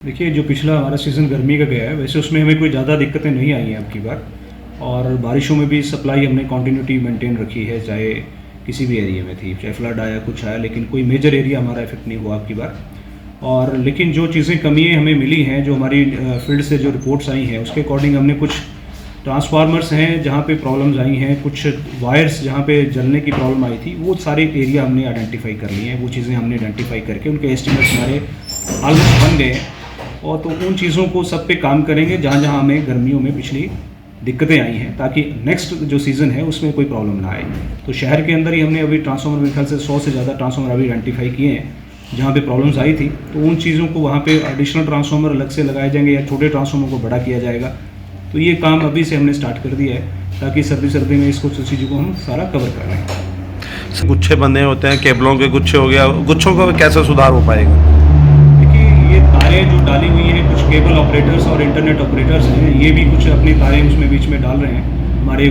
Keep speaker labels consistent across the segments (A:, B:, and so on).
A: देखिए, जो पिछला हमारा सीज़न गर्मी का गया है, वैसे उसमें हमें कोई ज़्यादा दिक्कतें नहीं आई हैं अब की बार। और बारिशों में भी सप्लाई हमने कंटिन्यूटी मेंटेन रखी है, चाहे किसी भी एरिया में थी, चाहे फ्लड आया, कुछ आया, लेकिन कोई मेजर एरिया हमारा इफेक्ट नहीं हुआ अब की बार। और लेकिन जो चीज़ें कमियाँ हमें मिली हैं, जो हमारी फील्ड से जो रिपोर्ट्स आई हैं, उसके अकॉर्डिंग हमने कुछ ट्रांसफार्मर्स हैं जहाँ पे प्रॉब्लम्स आई हैं, कुछ वायर्स जहाँ पे जलने की प्रॉब्लम आई थी, वो सारे एरिया हमने आइडेंटिफाई कर लिए हैं। वो चीज़ें हमने आइडेंटिफाई करके उनके एस्टिमेट्स हमारे ऑलमोस्ट बन गए हैं। और तो उन चीज़ों को सब पे काम करेंगे जहाँ जहाँ हमें गर्मियों में पिछली दिक्कतें आई हैं, ताकि नेक्स्ट जो सीज़न है उसमें कोई प्रॉब्लम ना आए। तो शहर के अंदर ही हमने अभी ट्रांसफार्मर, मेरे ख्याल से 100 से ज़्यादा ट्रांसफार्मर अभी आइडेंटिफाई किए हैं जहाँ पे प्रॉब्लम्स आई थी। तो उन चीज़ों को वहाँ पे एडिशनल ट्रांसफार्मर अलग से लगाए जाएंगे या छोटे ट्रांसफार्मर को बड़ा किया जाएगा। तो ये काम अभी से हमने स्टार्ट कर दिया है, ताकि सर्दी में इसको चीज़ों को हम सारा कवर कर रहे हैं।
B: गुच्छे बंधे होते हैं, केबलों के गुच्छे हो गया, गुच्छों का कैसे सुधार हो पाएगा?
A: देखिए, ये तारें जो डाली हुई हैं, कुछ केबल ऑपरेटर्स और इंटरनेट ऑपरेटर्स हैं, ये भी कुछ अपनी तारें उसमें बीच में डाल रहे हैं हमारे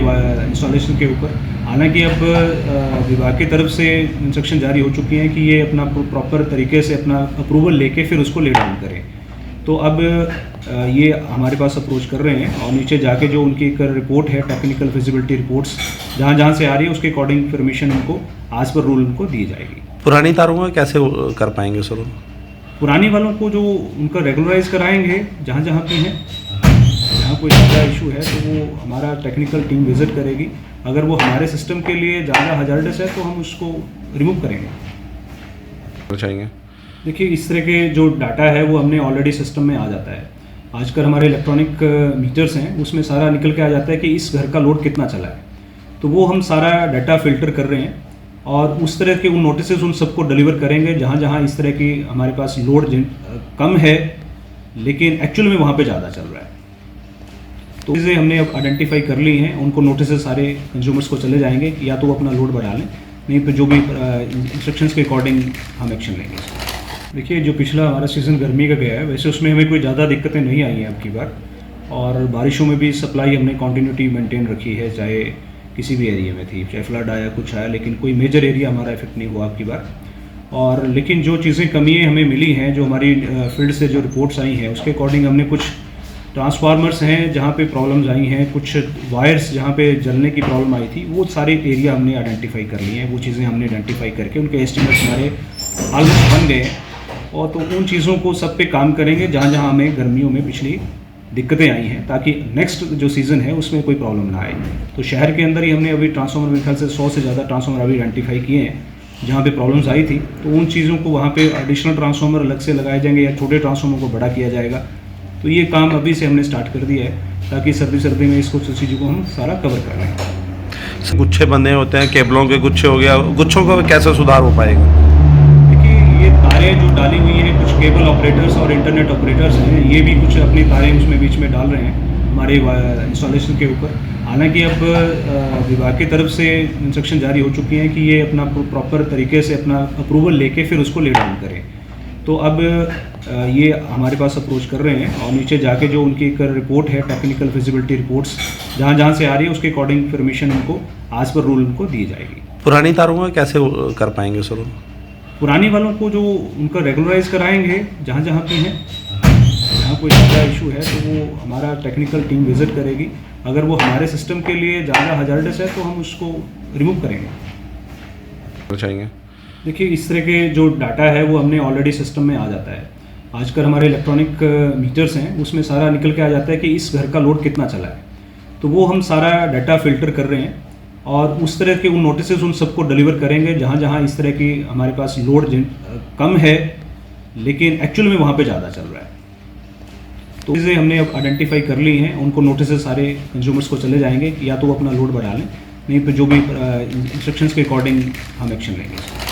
A: इंस्टॉलेशन के ऊपर। हालांकि अब विभाग की तरफ से इंस्ट्रक्शन जारी हो चुकी हैं कि ये अपना प्रॉपर तरीके से अपना अप्रूवल लेके फिर उसको ले डाउन करें। तो अब ये हमारे पास अप्रोच कर रहे हैं और नीचे जाके जो उनकी एक रिपोर्ट है, टेक्निकल फिजिबिलिटी रिपोर्ट्स जहाँ जहाँ से आ रही है, उसके अकॉर्डिंग परमिशन उनको आज पर रूल उनको दी जाएगी।
B: पुरानी तारों का कैसे कर पाएंगे सर?
A: पुरानी वालों को जो उनका रेगुलराइज कराएंगे जहाँ जहाँ पे हैं, जहाँ कोई ज़्यादा इशू है तो वो हमारा टेक्निकल टीम विजिट करेगी। अगर वो हमारे सिस्टम के लिए ज़्यादा हजार्डस है तो हम उसको रिमूव करेंगे।
B: चाहिए
A: देखिए, इस तरह के जो डाटा है वो हमने ऑलरेडी सिस्टम में आ जाता है। आजकल हमारे इलेक्ट्रॉनिक मीटर्स हैं, उसमें सारा निकल के आ जाता है कि इस घर का लोड कितना चला है। तो वो हम सारा डाटा फिल्टर कर रहे हैं और उस तरह के उन नोटिसेस उन सबको डिलीवर करेंगे जहाँ जहाँ इस तरह की हमारे पास लोड कम है लेकिन एक्चुअल में वहाँ पे ज़्यादा चल रहा है। तो चीज़ें हमने अब आइडेंटिफाई कर ली हैं, उनको नोटिसेस सारे कंज्यूमर्स को चले जाएंगे, या तो वो अपना लोड बढ़ा लें, नहीं तो जो भी इंस्ट्रक्शंस के अकॉर्डिंग हम एक्शन लेंगे। देखिए, जो पिछला हमारा सीज़न गर्मी का गया है, वैसे उसमें हमें कोई ज़्यादा दिक्कतें नहीं आई हैं अब की बार। और बारिशों में भी सप्लाई हमने कंटिन्यूटी मेंटेन रखी है, चाहे किसी भी एरिया में थी, चाहे फ्लड आया, कुछ आया, लेकिन कोई मेजर एरिया हमारा इफेक्ट नहीं हुआ अब की बार। और लेकिन जो चीज़ें कमियाँ हमें मिली हैं, जो हमारी फील्ड से जो रिपोर्ट्स आई हैं, उसके अकॉर्डिंग हमने कुछ ट्रांसफार्मर्स हैं जहाँ पे प्रॉब्लम्स आई हैं, कुछ वायर्स जहाँ पे जलने की प्रॉब्लम आई थी, वो सारे एरिया हमने आइडेंटिफाई कर लिए हैं। वो चीज़ें हमने आइडेंटिफाई करके उनके एस्टिमेट्स हमारे ऑलमोस्ट बन गए हैं। और तो उन चीज़ों को सब पे काम करेंगे जहाँ जहाँ हमें गर्मियों में पिछली दिक्कतें आई हैं, ताकि नेक्स्ट जो सीज़न है उसमें कोई प्रॉब्लम ना आए। तो शहर के अंदर ही हमने अभी ट्रांसफार्मर, मेरे ख्याल से 100 से ज़्यादा ट्रांसफार्मर अभी आइडेंटिफाई किए हैं जहाँ पे प्रॉब्लम्स आई थी। तो उन चीज़ों को वहाँ पे एडिशनल ट्रांसफार्मर अलग से लगाए जाएंगे या छोटे ट्रांसफार्मर को बड़ा किया जाएगा। तो ये काम अभी से हमने स्टार्ट कर दिया है, ताकि सर्दी में इसको चीज़ों को हम सारा कवर कर रहे हैं।
B: गुच्छे बंधे होते हैं, केबलों के गुच्छे हो गया, गुच्छों का कैसे सुधार हो पाएगा?
A: देखिए, ये तारें जो डाली हुई हैं, कुछ केबल ऑपरेटर्स और इंटरनेट ऑपरेटर्स हैं, ये भी कुछ अपनी तारें उसमें बीच में डाल रहे हैं हमारे इंस्टॉलेशन के ऊपर। हालांकि अब विभाग की तरफ से इंस्ट्रक्शन जारी हो चुकी हैं कि ये अपना प्रॉपर तरीके से अपना अप्रूवल लेके फिर उसको ले डाउन करें। तो अब ये हमारे पास अप्रोच कर रहे हैं और नीचे जाके जो उनकी एक रिपोर्ट है, टेक्निकल फिजिबिलिटी रिपोर्ट्स जहाँ जहाँ से आ रही है, उसके अकॉर्डिंग परमिशन उनको आज पर रूल उनको दी जाएगी।
B: पुरानी तारों का कैसे कर पाएंगे सर?
A: पुरानी वालों को जो उनका रेगुलराइज कराएंगे जहाँ जहाँ पे हैं, जहाँ कोई ज़्यादा इशू है तो वो हमारा टेक्निकल टीम विजिट करेगी। अगर वो हमारे सिस्टम के लिए ज़्यादा हजार्डस है तो हम उसको रिमूव करेंगे।
B: चाहिए
A: देखिए, इस तरह के जो डाटा है वो हमने ऑलरेडी सिस्टम में आ जाता है। आजकल हमारे इलेक्ट्रॉनिक मीटर्स हैं, उसमें सारा निकल के आ जाता है कि इस घर का लोड कितना चला है। तो वो हम सारा डाटा फिल्टर कर रहे हैं और उस तरह के उन नोटिसेस उन सबको डिलीवर करेंगे जहाँ जहाँ इस तरह की हमारे पास लोड कम है लेकिन एक्चुअल में वहाँ पे ज़्यादा चल रहा है। तो चीज़ें हमने अब आइडेंटिफाई कर ली हैं, उनको नोटिसेस सारे कंज्यूमर्स को चले जाएंगे, या तो वो अपना लोड बढ़ा लें, नहीं तो जो भी इंस्ट्रक्शंस के अकॉर्डिंग हम एक्शन लेंगे।